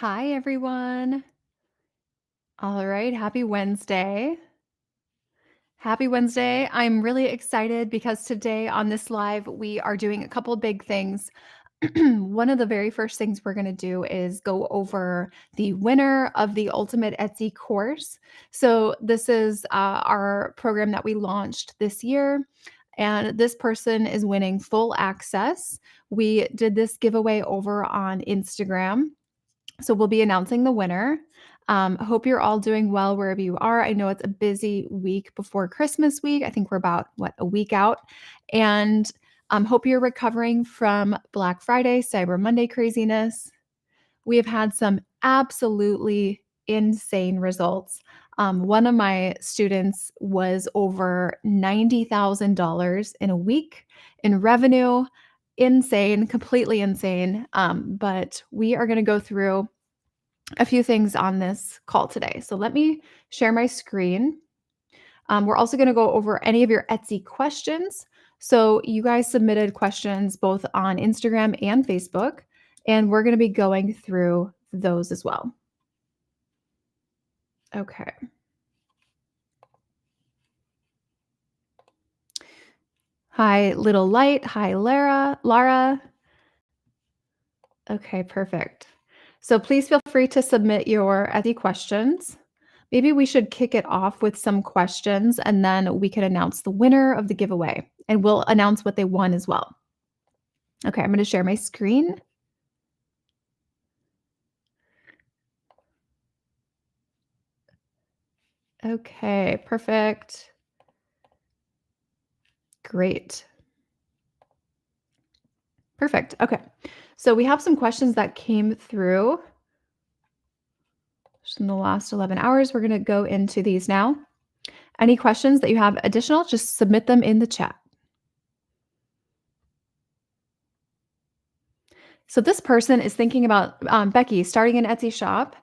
Hi, everyone. All right. Happy Wednesday. Happy Wednesday. I'm really excited because today on this live, we are doing a couple big things. One of the very first things we're going to do is go over the winner of the Ultimate Etsy course. So, this is our program that we launched this year. And this person is winning full access. We did this giveaway over on Instagram. So we'll be announcing the winner. Hope you're all doing well wherever you are. I know it's a busy week before Christmas week. I think we're about, a week out. And hope you're recovering from Black Friday, Cyber Monday craziness. We have had some absolutely insane results. One of my students was over $90,000 in a week in revenue. Insane, completely insane. But we are going to go through a few things on this call today. So let me share my screen. We're also going to go over any of your Etsy questions. So you guys submitted questions both on Instagram and Facebook, and we're going to be going through those as well. Okay. Hi, Little Light. Hi, Lara. Okay, perfect. So please feel free to submit your Etsy questions. Maybe we should kick it off with some questions and then we can announce the winner of the giveaway and we'll announce what they won as well. Okay, I'm going to share my screen. Okay, perfect. Great. Perfect. Okay. So we have some questions that came through just in the last 11 hours. We're going to go into these now. Any questions that you have additional, just submit them in the chat. So this person is thinking about Becky starting an Etsy shop,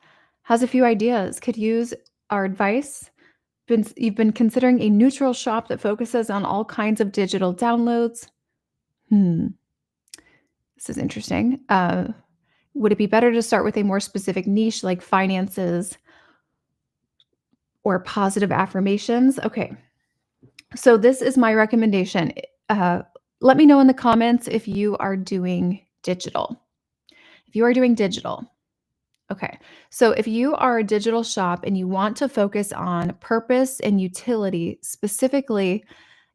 has a few ideas, could use our advice. You've been considering a neutral shop that focuses on all kinds of digital downloads. This is interesting. Would it be better to start with a more specific niche like finances or positive affirmations? Okay. So this is my recommendation. Let me know in the comments if you are doing digital. If you are doing digital, okay. So if you are a digital shop and you want to focus on purpose and utility, specifically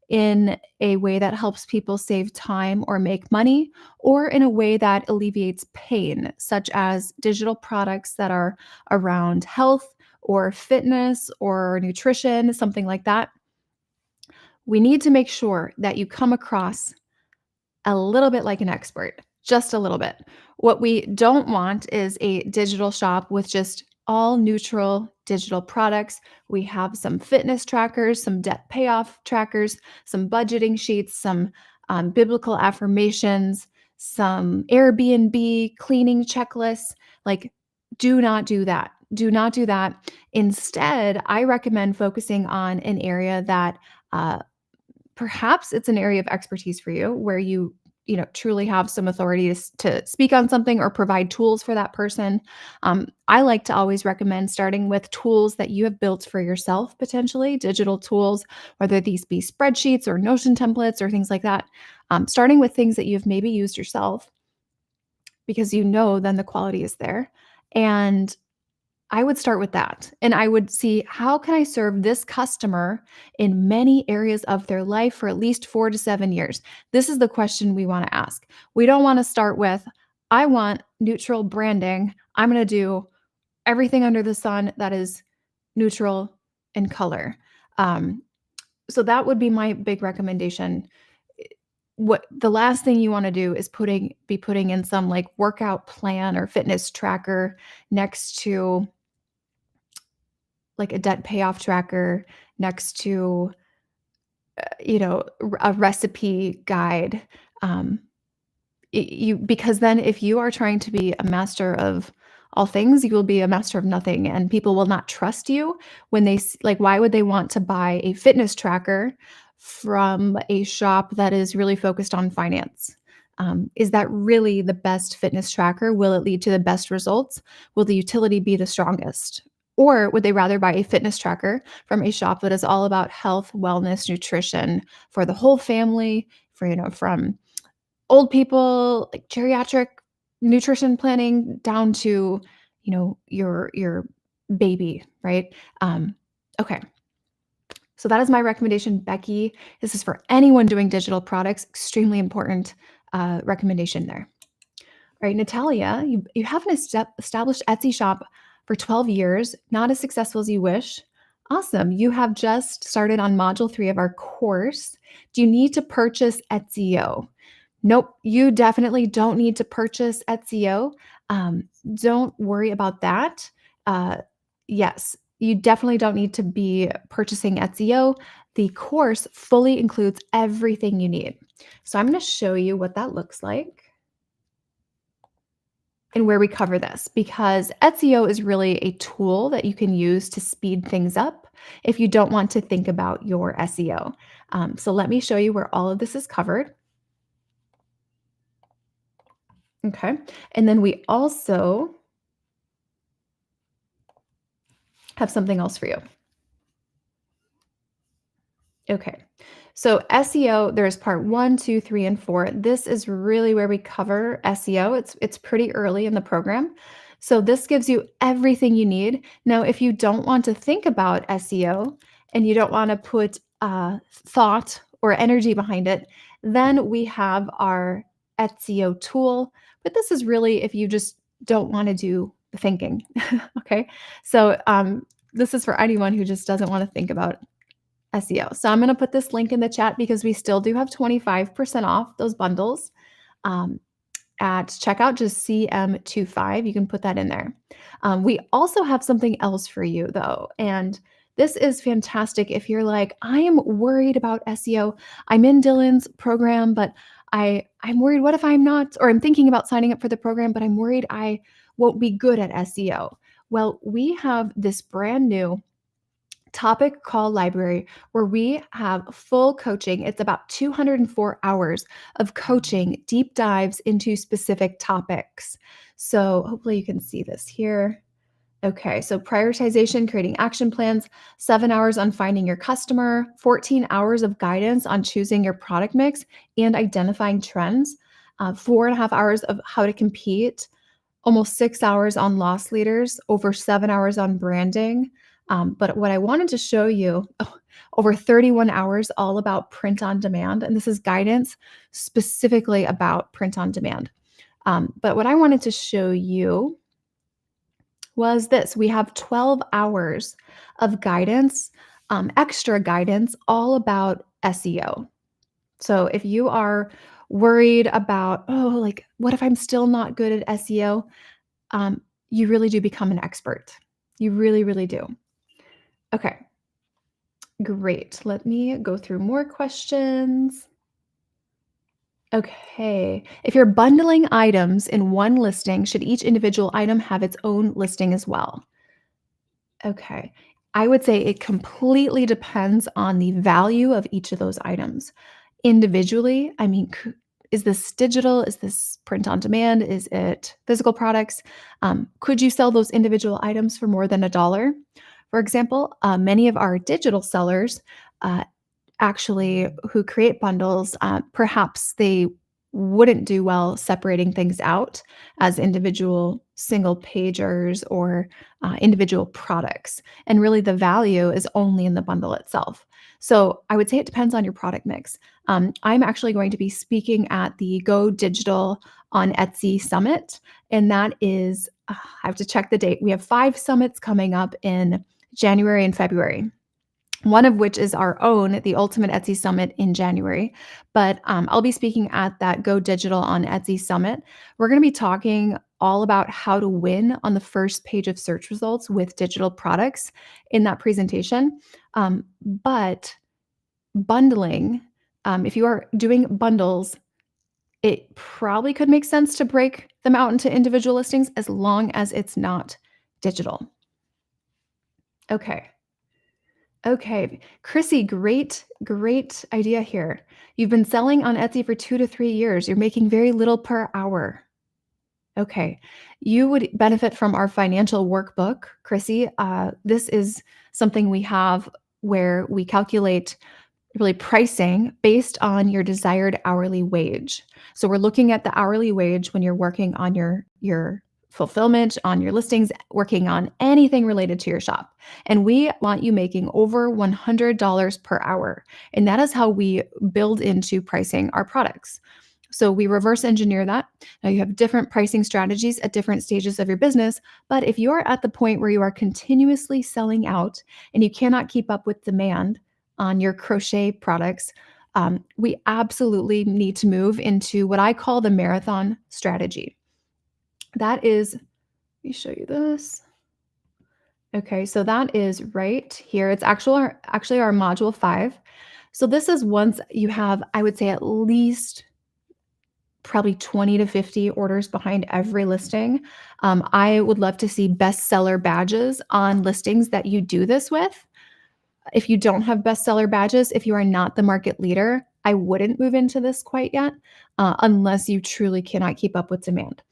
in a way that helps people save time or make money, or in a way that alleviates pain, such as digital products that are around health or fitness or nutrition, something like that, we need to make sure that you come across a little bit like an expert, just a little bit. What we don't want is a digital shop with just all neutral digital products. We have some fitness trackers, some debt payoff trackers, some budgeting sheets, some biblical affirmations, some Airbnb cleaning checklists. Like, do not do that. Do not do that. Instead, I recommend focusing on an area that perhaps it's an area of expertise for you where you truly have some authority to speak on something or provide tools for that person. I like to always recommend starting with tools that you have built for yourself, potentially digital tools, whether these be spreadsheets or Notion templates or things like that. Starting with things that you've maybe used yourself because then the quality is there. And I would start with that and I would see, how can I serve this customer in many areas of their life for at least 4 to 7 years? This is the question we want to ask. We don't want to start with, I want neutral branding. I'm going to do everything under the sun that is neutral in color. So that would be my big recommendation. What the last thing you want to do is be putting in some like workout plan or fitness tracker next to like a debt payoff tracker, next to a recipe guide. Because then if you are trying to be a master of all things, you will be a master of nothing, and people will not trust you when why would they want to buy a fitness tracker from a shop that is really focused on finance? Is that really the best fitness tracker? Will it lead to the best results? Will the utility be the strongest? Or would they rather buy a fitness tracker from a shop that is all about health, wellness, nutrition for the whole family, for, from old people, like geriatric nutrition planning down to, your baby, right? Okay. So that is my recommendation, Becky. This is for anyone doing digital products. Extremely important recommendation there. All right, Natalia, you have an established Etsy shop for 12 years, not as successful as you wish. Awesome. You have just started on module 3 of our course. Do you need to purchase Etsy? Nope, you definitely don't need to purchase Etsy. Don't worry about that. Uh, yes, you definitely don't need to be purchasing Etsy. The course fully includes everything you need. So I'm going to show you what that looks like and where we cover this, because Etsy is really a tool that you can use to speed things up if you don't want to think about your SEO. So let me show you where all of this is covered. Okay. And then we also have something else for you. Okay. So SEO, there's part 1, 2, 3, and 4. This is really where we cover SEO. It's pretty early in the program. So this gives you everything you need. Now, if you don't want to think about SEO and you don't want to put thought or energy behind it, then we have our SEO tool. But this is really if you just don't want to do the thinking. Okay. So this is for anyone who just doesn't want to think about SEO. So I'm going to put this link in the chat because we still do have 25% off those bundles at checkout, just CM25. You can put that in there. We also have something else for you though. And this is fantastic if you're like, I am worried about SEO. I'm in Dylan's program, but I'm worried, what if I'm not, or I'm thinking about signing up for the program, but I'm worried I won't be good at SEO. Well, we have this brand new topic call library where we have full coaching. It's about 204 hours of coaching, deep dives into specific topics. So hopefully you can see this here. Okay, so prioritization, creating action plans, 7 hours on finding your customer, 14 hours of guidance on choosing your product mix and identifying trends, 4.5 hours of how to compete, almost 6 hours on loss leaders, over 7 hours on branding. But what I wanted to show you, over 31 hours all about print on demand. And this is guidance specifically about print on demand. But what I wanted to show you was this. We have 12 hours of guidance, extra guidance, all about SEO. So if you are worried about, like, what if I'm still not good at SEO? You really do become an expert. You really, really do. Okay, great. Let me go through more questions. Okay, if you're bundling items in one listing, should each individual item have its own listing as well? Okay, I would say it completely depends on the value of each of those items. Individually, I mean, is this digital? Is this print on demand? Is it physical products? Could you sell those individual items for more than $1? For example, many of our digital sellers uh, actually who create bundles, perhaps they wouldn't do well separating things out as individual single pagers or individual products. And really, the value is only in the bundle itself. So I would say it depends on your product mix. I'm actually going to be speaking at the Go Digital on Etsy Summit, and that is, I have to check the date. We have 5 summits coming up in January and February. One of which is our own, the Ultimate Etsy Summit in January. But I'll be speaking at that Go Digital on Etsy Summit. We're going to be talking all about how to win on the first page of search results with digital products in that presentation. But bundling, if you are doing bundles, it probably could make sense to break them out into individual listings as long as it's not digital. Okay. Okay. Chrissy, great idea here. You've been selling on Etsy for 2 to 3 years. You're making very little per hour. Okay. You would benefit from our financial workbook, Chrissy. This is something we have where we calculate really pricing based on your desired hourly wage. So we're looking at the hourly wage when you're working on your fulfillment, on your listings, working on anything related to your shop. And we want you making over $100 per hour. And that is how we build into pricing our products. So we reverse engineer that. Now you have different pricing strategies at different stages of your business, but if you're at the point where you are continuously selling out and you cannot keep up with demand, on your crochet products, we absolutely need to move into what I call the marathon strategy. That is, let me show you this. Okay, so that is right here. It's actually our module 5. So this is once you have, I would say, at least probably 20 to 50 orders behind every listing. I would love to see bestseller badges on listings that you do this with. If you don't have bestseller badges, if you are not the market leader, I wouldn't move into this quite yet, unless you truly cannot keep up with demand.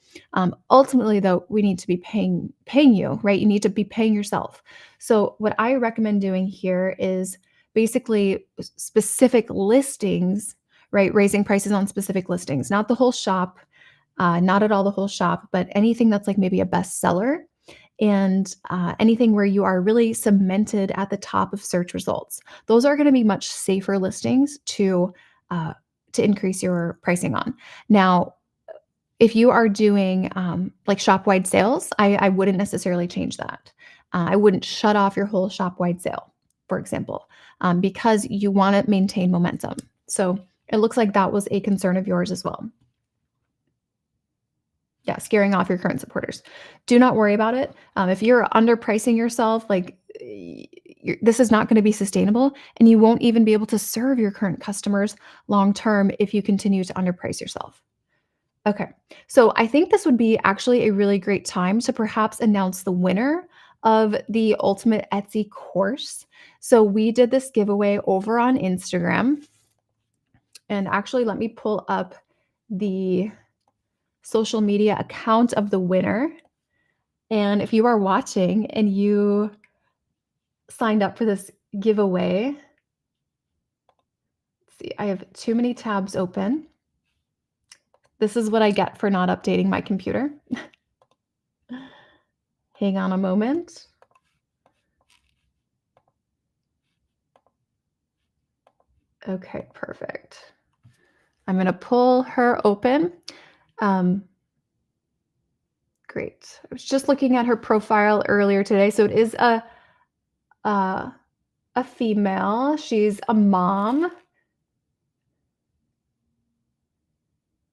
Ultimately, though, we need to be paying you, right? You need to be paying yourself. So what I recommend doing here is basically specific listings, right? Raising prices on specific listings, not the whole shop, not at all the whole shop, but anything that's like maybe a bestseller and anything where you are really cemented at the top of search results. Those are going to be much safer listings uh, to increase your pricing on. Now, if you are doing like shop wide sales, I wouldn't necessarily change that. I wouldn't shut off your whole shop wide sale, for example, because you want to maintain momentum. So it looks like that was a concern of yours as well. Yeah, scaring off your current supporters. Do not worry about it. If you're underpricing yourself, like this is not going to be sustainable, and you won't even be able to serve your current customers long term if you continue to underprice yourself. Okay, so I think this would be actually a really great time to perhaps announce the winner of the Ultimate Etsy course. So we did this giveaway over on Instagram, and actually, let me pull up the social media account of the winner. And if you are watching and you signed up for this giveaway, let's see, I have too many tabs open. This is what I get for not updating my computer. Hang on a moment. Okay, perfect. I'm going to pull her open. Um, great. I was just looking at her profile earlier today. So it is a, a female. She's a mom.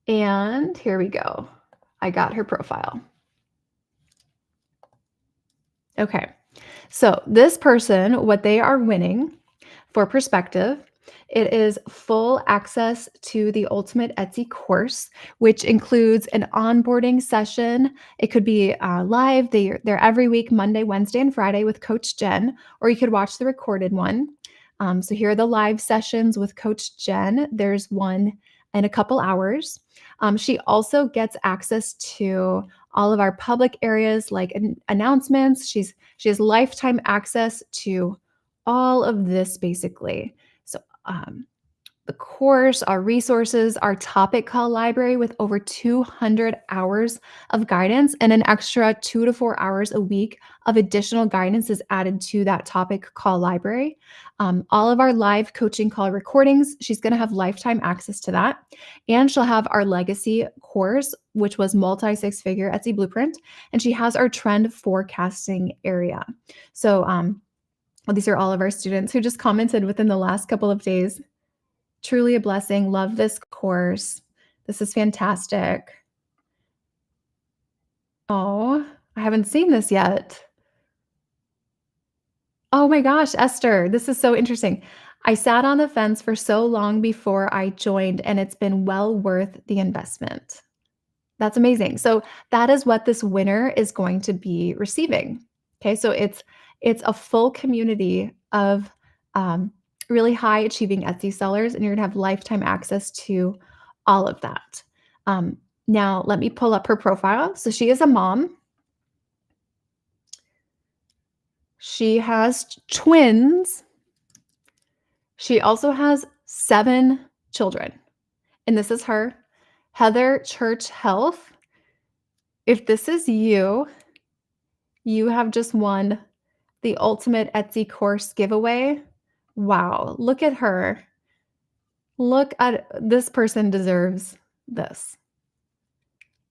And here we go. I got her profile. Okay. So this person, what they are winning, for perspective, it is full access to the Ultimate Etsy course, which includes an onboarding session. It could be live. They're every week, Monday, Wednesday, and Friday with Coach Jen, or you could watch the recorded one. So here are the live sessions with Coach Jen. There's one in a couple hours. She also gets access to all of our public areas like announcements. She has lifetime access to all of this basically. So the course, our resources, our topic call library with over 200 hours of guidance and an extra 2 to 4 hours a week of additional guidance is added to that topic call library. All of our live coaching call recordings, she's going to have lifetime access to that. And she'll have our legacy course, which was multi-six-figure Etsy blueprint. And she has our trend forecasting area. So well, these are all of our students who just commented within the last couple of days. Truly a blessing. Love this course. This is fantastic. Oh, I haven't seen this yet. Oh my gosh, Esther, this is so interesting. I sat on the fence for so long before I joined, and it's been well worth the investment. That's amazing. So that is what this winner is going to be receiving. Okay, so it's a full community of um, really high achieving Etsy sellers, and you're gonna have lifetime access to all of that. Um, Now let me pull up her profile. So she is a mom. She has twins. She also has 7 children, and this is her. Heather Church Health. If this is you, you have just won the ultimate Etsy course giveaway. Wow, look at her. Look at this person deserves this.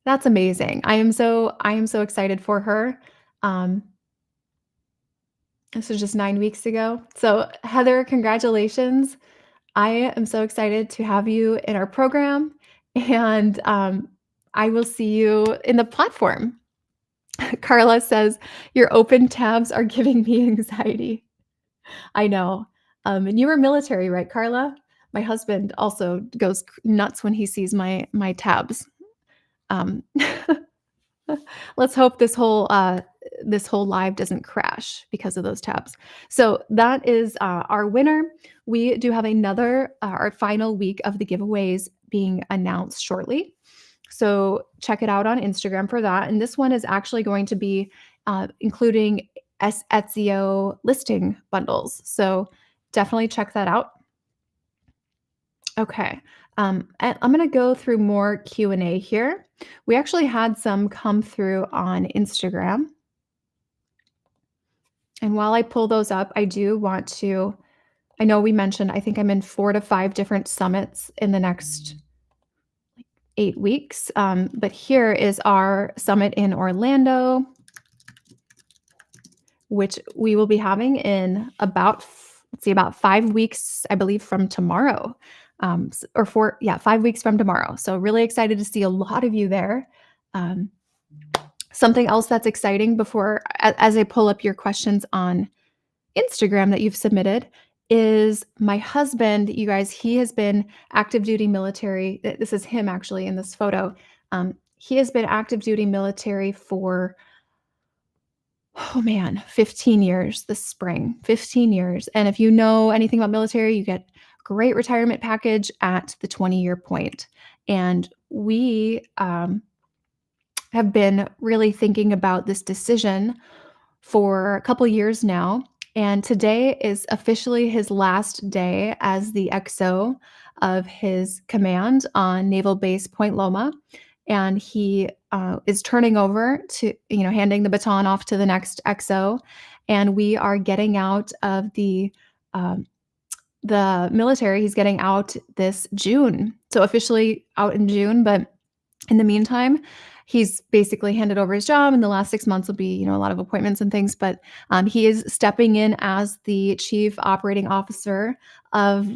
That's amazing. I am so excited for her. Um, this was just 9 weeks ago. So, Heather, congratulations. I am so excited to have you in our program, and, I will see you in the platform. Carla says, "Your open tabs are giving me anxiety." I know. And you were military, right, Carla? My husband also goes nuts when he sees my tabs. Um, let's hope this whole live doesn't crash because of those tabs. So that is our winner. We do have another our final week of the giveaways being announced shortly. So check it out on Instagram for that. And this one is actually going to be including SEO listing bundles. So definitely check that out. Okay. And I'm going to go through more Q&A here. We actually had some come through on Instagram. And while I pull those up, I do want to I know we mentioned I think I'm in 4 to 5 different summits in the next 8 weeks. But here is our summit in Orlando, which we will be having in about 5 weeks, I believe, from tomorrow. Or 4, yeah, 5 weeks from tomorrow. So really excited to see a lot of you there. Um, Something else that's exciting as I pull up your questions on Instagram that you've submitted is my husband, you guys, he has been active duty military. This is him actually in this photo. He has been active duty military for, oh man, 15 years this spring, 15 years. And if you know anything about military, you get great retirement package at the 20-year point. And we have been really thinking about this decision for a couple years now. And today is officially his last day as the XO of his command on Naval Base Point Loma. And he is turning over to, handing the baton off to the next XO. And we are getting out of um, the military. He's getting out this June. So officially out in June, but in the meantime, he's basically handed over his job, and the last 6 months will be, a lot of appointments and things, but, he is stepping in as the chief operating officer of,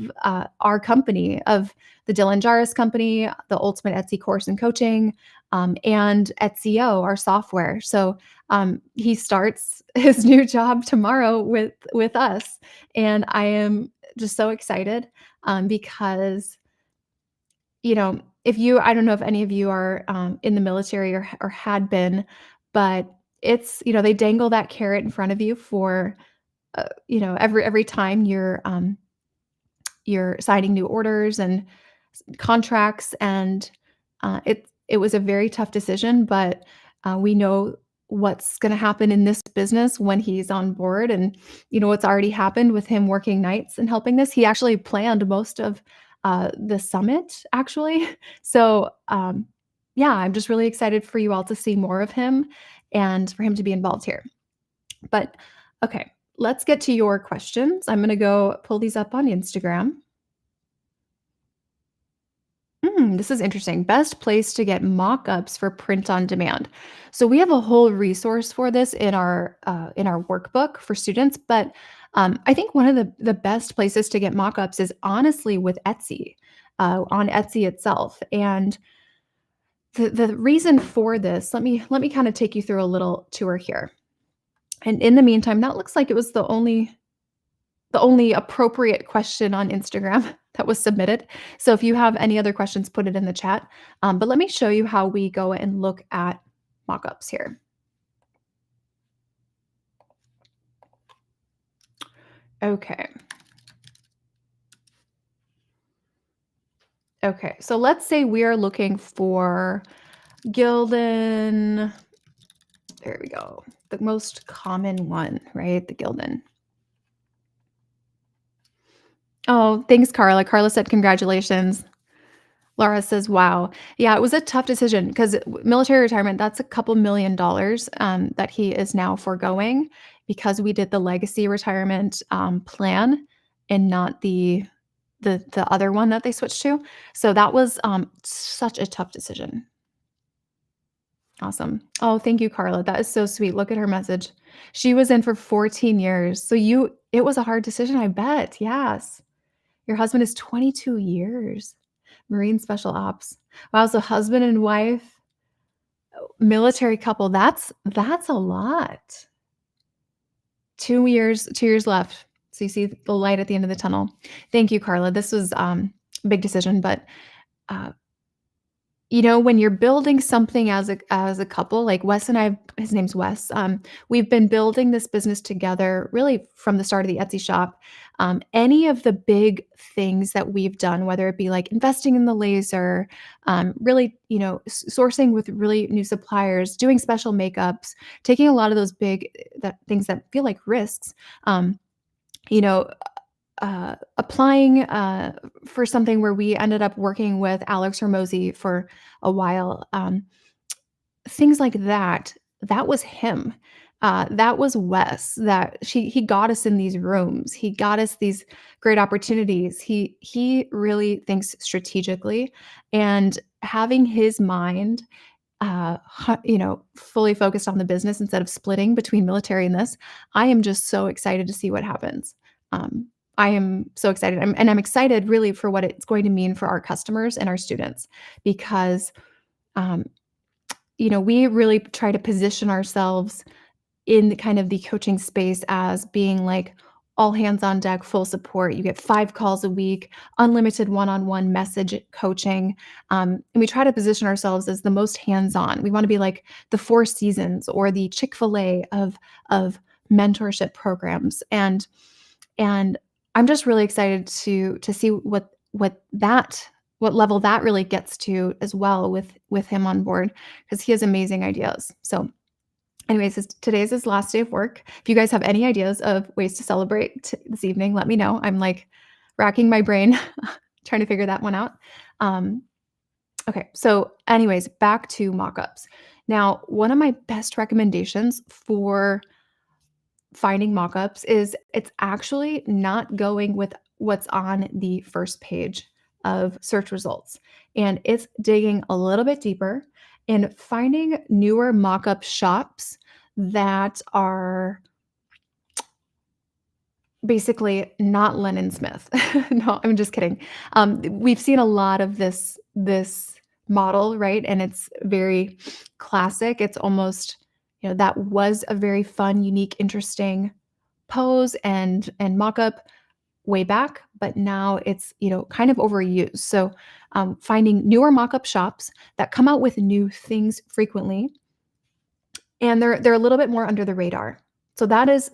our company, of the Dylan Jarvis company, the Ultimate Etsy Course and Coaching, and Etsy, our software. So, he starts his new job tomorrow with us, and I am just so excited, because I don't know if any of you are in the military or had been, but they dangle that carrot in front of you for, every time you're signing new orders and contracts, and it was a very tough decision, but we know what's going to happen in this business when he's on board, and what's already happened with him working nights and helping this. He actually planned most of the summit, actually. So yeah, I'm just really excited for you all to see more of him and for him to be involved here. But okay, let's get to your questions. I'm going to go pull these up on Instagram. This is interesting. Best place to get mock-ups for print on demand. So we have a whole resource for this in our workbook for students, but I think one of the best places to get mock-ups is honestly with Etsy, on Etsy itself. And the reason for this, let me kind of take you through a little tour here. And in the meantime, that looks like it was the only appropriate question on Instagram that was submitted. So if you have any other questions, put it in the chat. But let me show you how we go and look at mockups here. Okay. Okay, so let's say we are looking for Gildan. There we go. The most common one, right? The Gildan. Oh, thanks, Carla. Carla said congratulations. Laura says, wow. Yeah, it was a tough decision because military retirement, that's a couple $1,000,000 that he is now foregoing because we did the legacy retirement plan and not the other one that they switched to. So that was such a tough decision. Awesome. Oh, thank you, Carla. That is so sweet. Look at her message. She was in for 14 years. So it was a hard decision, I bet. Yes. Your husband is 22 years. Marine Special Ops. Wow, so husband and wife, military couple, that's a lot. 2 years left. So you see the light at the end of the tunnel. Thank you, Carla. This was a big decision, but uh, when you're building something as a couple, like Wes and I, his name's Wes. We've been building this business together really from the start of the Etsy shop. Any of the big things that we've done, whether it be like investing in the laser, really, sourcing with really new suppliers, doing special makeups, taking a lot of those big that things that feel like risks. Um, you know, applying for something where we ended up working with Alex Hormozy for a while. Things like that. That was him. That was Wes. He got us in these rooms. He got us these great opportunities. He really thinks strategically, and having his mind fully focused on the business instead of splitting between military and this. I am just so excited to see what happens. Um, I am so excited. I'm excited really for what it's going to mean for our customers and our students because, um, we really try to position ourselves in the kind of the coaching space as being like all hands on deck, full support. You get 5 calls a week, unlimited one-on-one message coaching, and we try to position ourselves as the most hands-on. We wanna be like the Four Seasons or the Chick-fil-A of mentorship programs, and I'm just really excited to see what level that really gets to as well with him on board because he has amazing ideas. So anyways, today's his last day of work. If you guys have any ideas of ways to celebrate this evening, let me know. I'm like racking my brain trying to figure that one out. Um, okay, so anyways, back to mockups. Now, one of my best recommendations for finding mockups is it's actually not going with what's on the first page of search results. And it's digging a little bit deeper and finding newer mockup shops that are basically not Lennon Smith. No, I'm just kidding. We've seen a lot of this model, right? And it's very classic. It's almost, that was a very fun, unique, interesting pose and mock-up way back, but now it's, kind of overused. So finding newer mock-up shops that come out with new things frequently, and they're a little bit more under the radar. So that is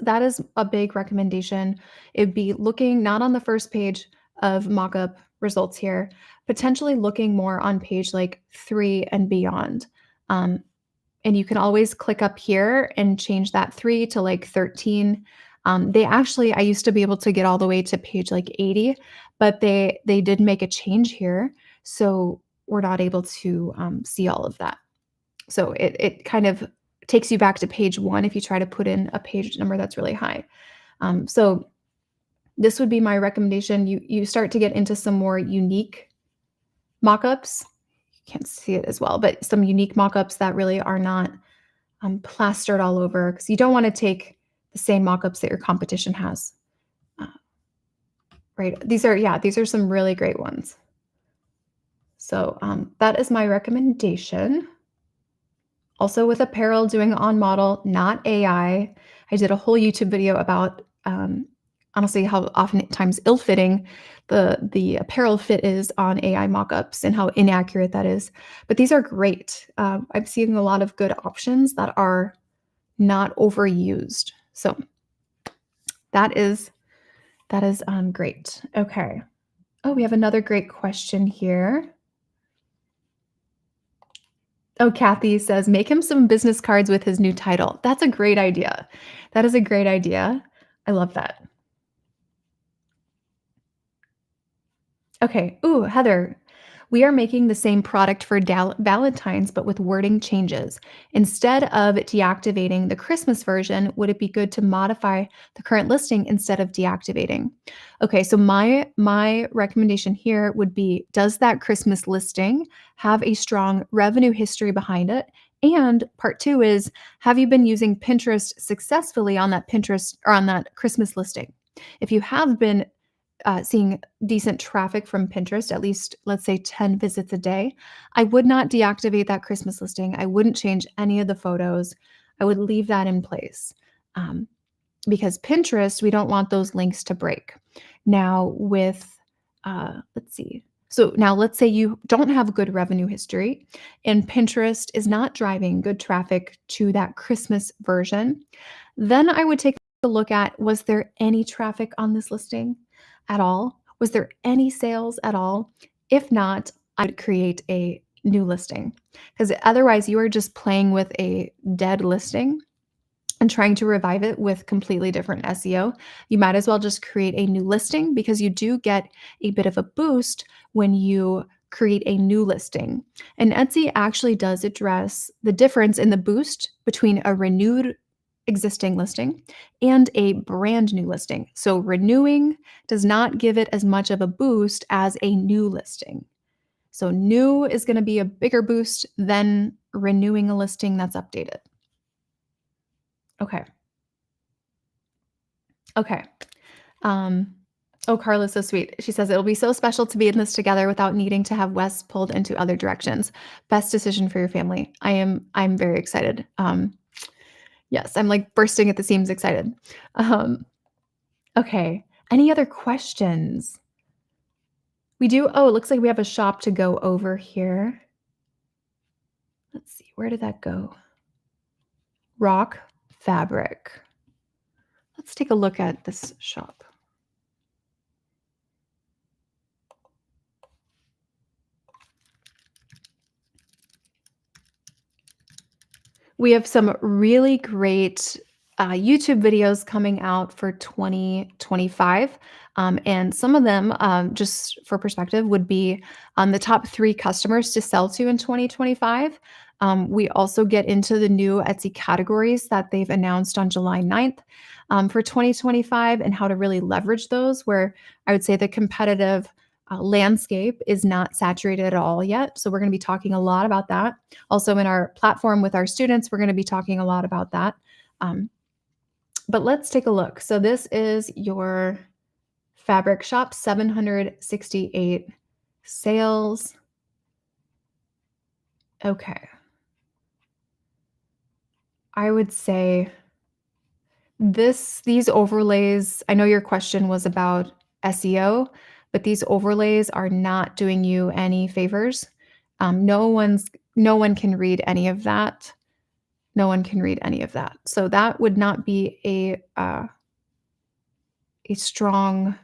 a big recommendation. It'd be looking not on the first page of mockup results here, potentially looking more on page like 3 and beyond. Um, and you can always click up here and change that 3 to like 13. I used to be able to get all the way to page like 80, but they did make a change here, so we're not able to see all of that. So it kind of takes you back to page 1 if you try to put in a page number that's really high. So this would be my recommendation. You start to get into some more unique mockups. You can't see it as well, but some unique mockups that really are not plastered all over because you don't want to take the same mockups that your competition has. Uh, right? These are some really great ones. So that is my recommendation. Also with apparel, doing on model, not AI. I did a whole YouTube video about honestly how oftentimes ill-fitting the apparel fit is on AI mockups and how inaccurate that is. But these are great. I'm seeing a lot of good options that are not overused. So that is great. Okay. Oh, we have another great question here. Oh, Kathy says, "Make him some business cards with his new title." That's a great idea. That is a great idea. I love that. Okay. Ooh, Heather, we are making the same product for Valentine's, but with wording changes. Instead of deactivating the Christmas version, would it be good to modify the current listing instead of deactivating? Okay, so my recommendation here would be, does that Christmas listing have a strong revenue history behind it? And part two is, have you been using Pinterest successfully on that Pinterest or on that Christmas listing? If you have been seeing decent traffic from Pinterest, at least let's say 10 visits a day, I would not deactivate that Christmas listing. I wouldn't change any of the photos. I would leave that in place. Um, because Pinterest, we don't want those links to break. Now, let's see. So now let's say you don't have good revenue history and Pinterest is not driving good traffic to that Christmas version. Then I would take a look at, was there any traffic on this listing at all? Was there any sales at all? If not, I would create a new listing because otherwise you are just playing with a dead listing and trying to revive it with completely different SEO. You might as well just create a new listing because you do get a bit of a boost when you create a new listing. And Etsy actually does address the difference in the boost between a renewed existing listing and a brand new listing. So renewing does not give it as much of a boost as a new listing. So new is going to be a bigger boost than renewing a listing that's updated. Okay. Okay. Um, oh, Carla's so sweet. She says, "It'll be so special to be in this together without needing to have Wes pulled into other directions. Best decision for your family." I'm very excited. Yes, I'm like bursting at the seams excited. Um, okay. Any other questions? We do. Oh, it looks like we have a shop to go over here. Let's see. Where did that go? Rock Fabric. Let's take a look at this shop. We have some really great YouTube videos coming out for 2025. And some of them, just for perspective, would be the top three customers to sell to in 2025. We also get into the new Etsy categories that they've announced on July 9th for 2025 and how to really leverage those, where I would say the competitive landscape is not saturated at all yet. So we're going to be talking a lot about that. Also, in our platform with our students, we're going to be talking a lot about that. Um, but let's take a look. So this is your fabric shop, 768 sales. Okay. I would say these overlays, I know your question was about SEO, but these overlays are not doing you any favors. No one can read any of that. No one can read any of that. So that would not be a strong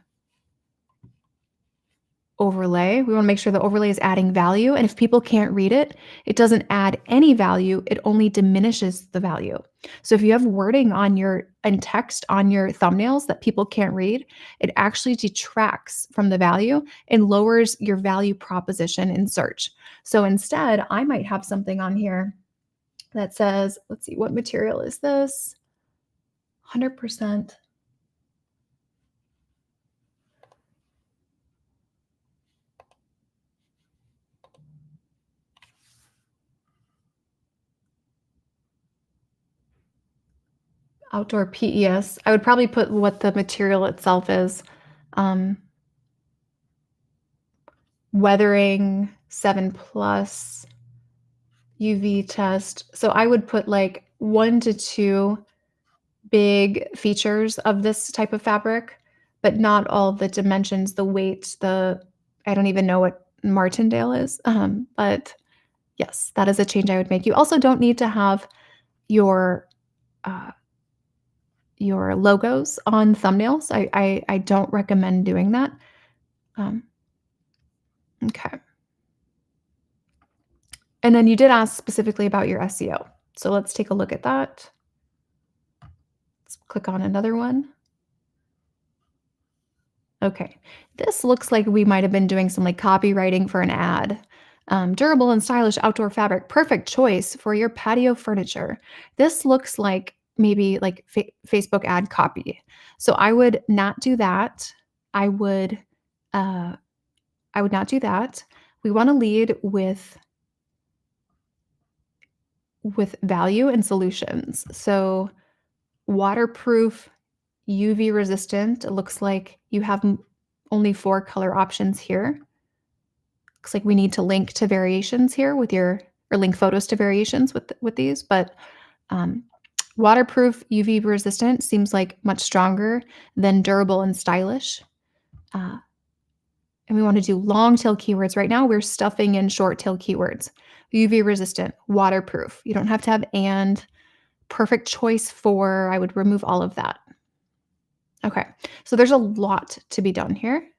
overlay. We want to make sure the overlay is adding value. And if people can't read it, it doesn't add any value. It only diminishes the value. So if you have wording on your and text on your thumbnails that people can't read, it actually detracts from the value and lowers your value proposition in search. So instead, I might have something on here that says, let's see, what material is this? 100% outdoor PES. I would probably put what the material itself is. Um, Weathering 7 plus UV test. So I would put like 1 to 2 big features of this type of fabric, but not all the dimensions, the weight, I don't even know what Martindale is. But yes, that is a change I would make. You also don't need to have your uh, your logos on thumbnails. I don't recommend doing that. Um, Okay. And then you did ask specifically about your SEO. So let's take a look at that. Let's click on another one. Okay. This looks like we might have been doing some like copywriting for an ad. Durable and stylish outdoor fabric, perfect choice for your patio furniture. This looks like maybe like Facebook ad copy. So I would not do that. I would, uh, I would not do that. We want to lead with value and solutions. So waterproof, UV resistant. It looks like you have only 4 color options here. Looks like we need to link to variations here with your or link photos to variations with these, but um, waterproof, UV resistant seems like much stronger than durable and stylish. Uh, and we want to do long tail keywords. Right now, we're stuffing in short tail keywords. UV resistant, waterproof. You don't have to have and. Perfect choice for, I would remove all of that. Okay, so there's a lot to be done here.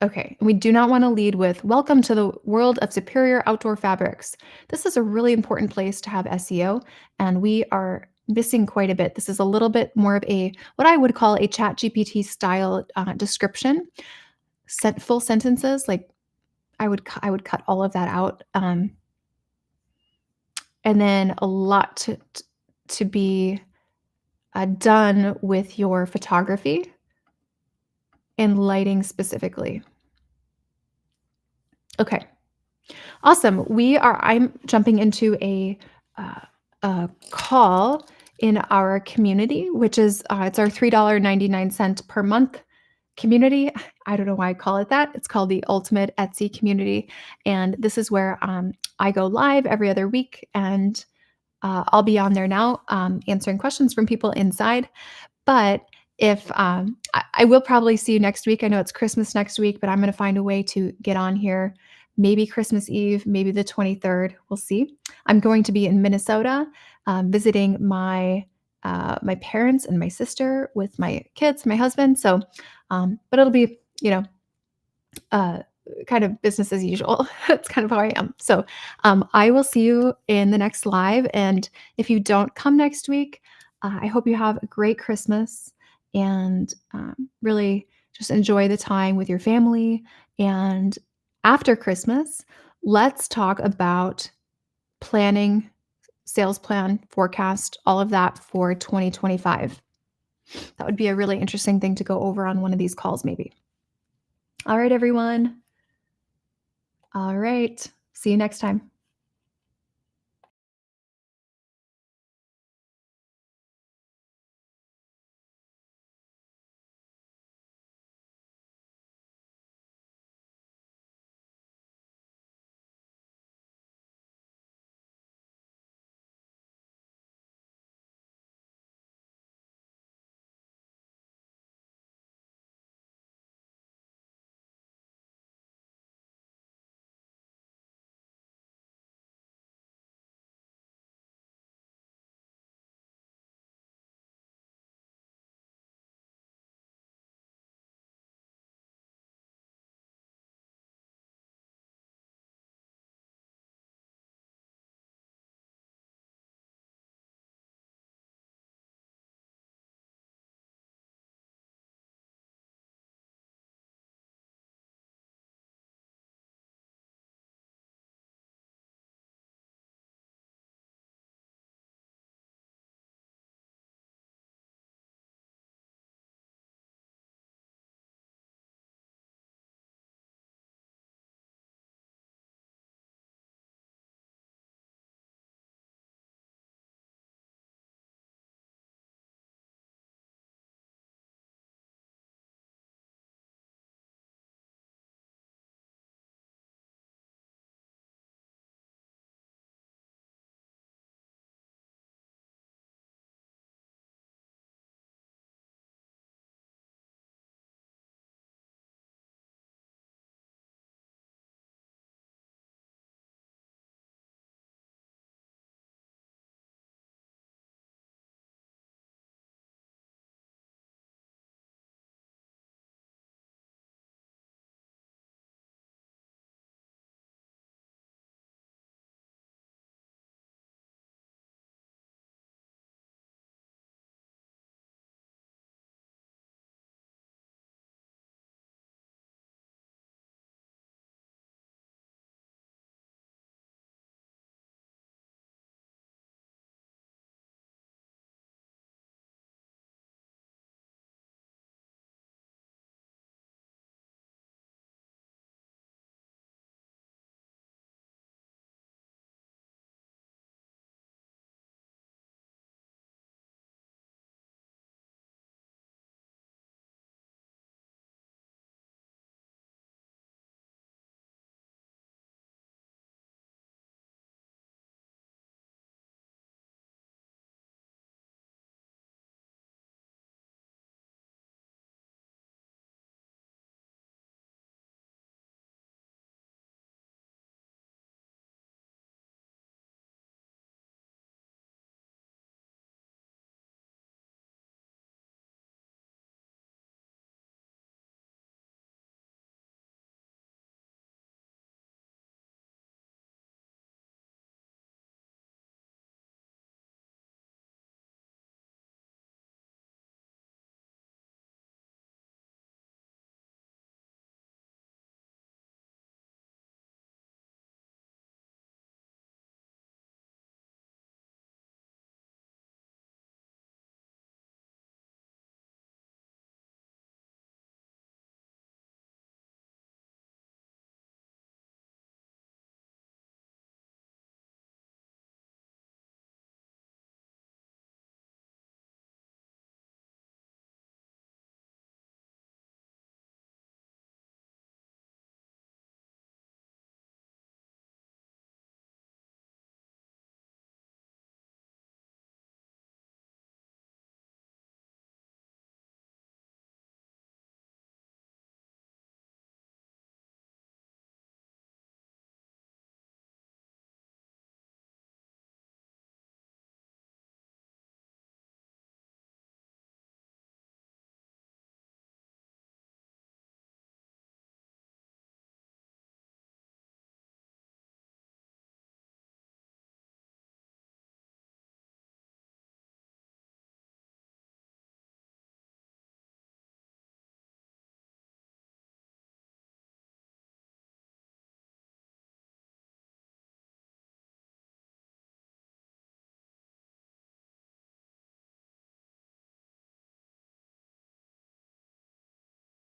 Okay, we do not want to lead with welcome to the world of superior outdoor fabrics. This is a really important place to have SEO, and we are missing quite a bit. This is a little bit more of a what I would call a chat GPT style description. Full sentences, like I would cut all of that out, and then a lot to be done with your photography and lighting specifically. Okay, awesome. I'm jumping into uh, a call in our community, which is it's our $3.99 per month community. I don't know why I call it that. It's called the Ultimate Etsy Community, and this is where I go live every other week, and I'll be on there now answering questions from people inside. But if I will probably see you next week. I know it's Christmas next week, but I'm going to find a way to get on here. Maybe Christmas Eve, maybe the 23rd. We'll see. I'm going to be in Minnesota visiting my parents and my sister with my kids, my husband. So, but it'll be uh, kind of business as usual. That's kind of how I am. So, I will see you in the next live. And if you don't come next week, I hope you have a great Christmas and really just enjoy the time with your family. And after Christmas, let's talk about planning, sales plan, forecast, all of that for 2025. That would be a really interesting thing to go over on one of these calls, maybe. All right, everyone. All right. See you next time.